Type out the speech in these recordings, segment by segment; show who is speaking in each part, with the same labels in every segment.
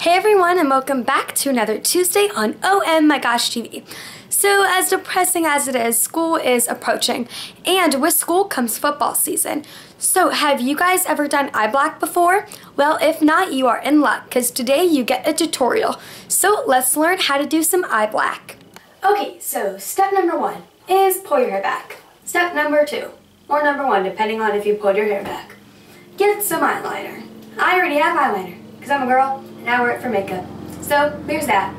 Speaker 1: Hey everyone, and welcome back to another Tuesday on OMMyGoshTV. So as depressing as it is, school is approaching, and with school comes football season. So have you guys ever done eye black before? Well, if not, you are in luck, because today you get a tutorial. So let's learn how to do some eye black. Okay, so step number 1 is pull your hair back. Step number 2, or number 1, depending on if you pulled your hair back. Get some eyeliner. I already have eyeliner, because I'm a girl, and I wear it for makeup. So there's that.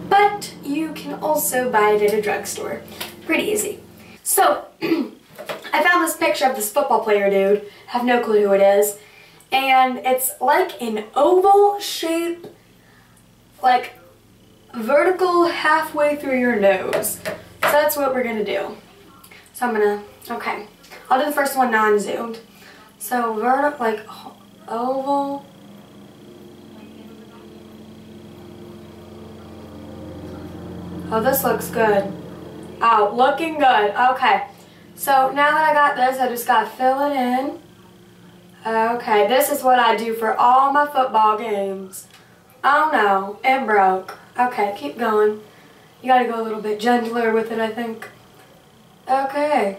Speaker 1: But you can also buy it at a drugstore. Pretty easy. So, I found this picture of this football player dude. Have no clue who it is. And it's like an oval shape, like vertical halfway through your nose. So that's what we're gonna do. So I'm gonna, okay. I'll do the first one non-zoomed. So vertical, like oval. Oh, this looks good. Oh, looking good. Okay. So now that I got this, I just gotta fill it in. Okay, this is what I do for all my football games. Oh no, it broke. Okay, keep going. You gotta go a little bit gentler with it, I think. Okay.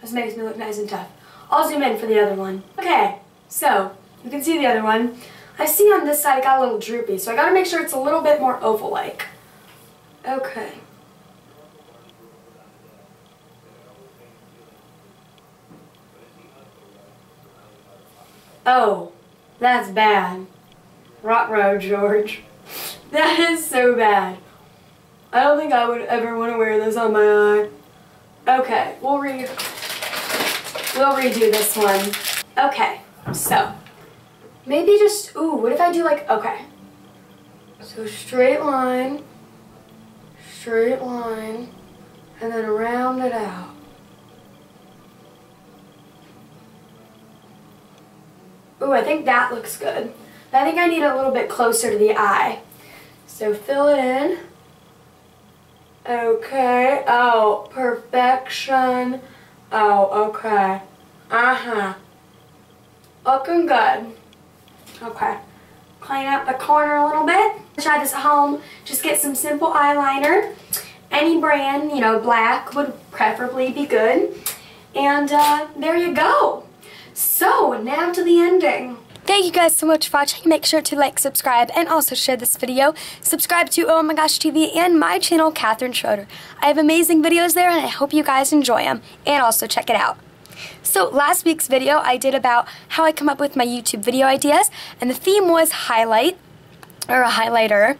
Speaker 1: This makes me look nice and tough. I'll zoom in for the other one. Okay, so you can see the other one. I see on this side it got a little droopy, so I gotta make sure it's a little bit more oval-like. Okay. Oh, that's bad. Ruh-roh, George. That is so bad. I don't think I would ever want to wear this on my eye. Okay, we'll redo this one. Okay, so maybe just, ooh, what if I do like, okay. So straight line, and then round it out. Ooh, I think that looks good. I think I need it a little bit closer to the eye. So fill it in. Okay, oh, perfection. Oh, okay. Looking good. Okay, clean up the corner a little bit. Try this at home. Just get some simple eyeliner. Any brand, you know, black would preferably be good. And there you go. So, now to the ending. Thank you guys so much for watching. Make sure to like, subscribe, and also share this video. Subscribe to OMMyGoshTV and my channel, KatherineRSchroeder. I have amazing videos there, and I hope you guys enjoy them. And also check it out. So last week's video I did about how I come up with my YouTube video ideas, and the theme was highlight, or a highlighter.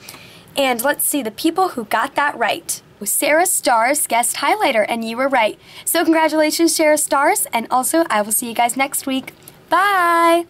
Speaker 1: And let's see, the people who got that right was Sarah Stars guest highlighter, and you were right. So congratulations, Sarah Stars, and also I will see you guys next week. Bye!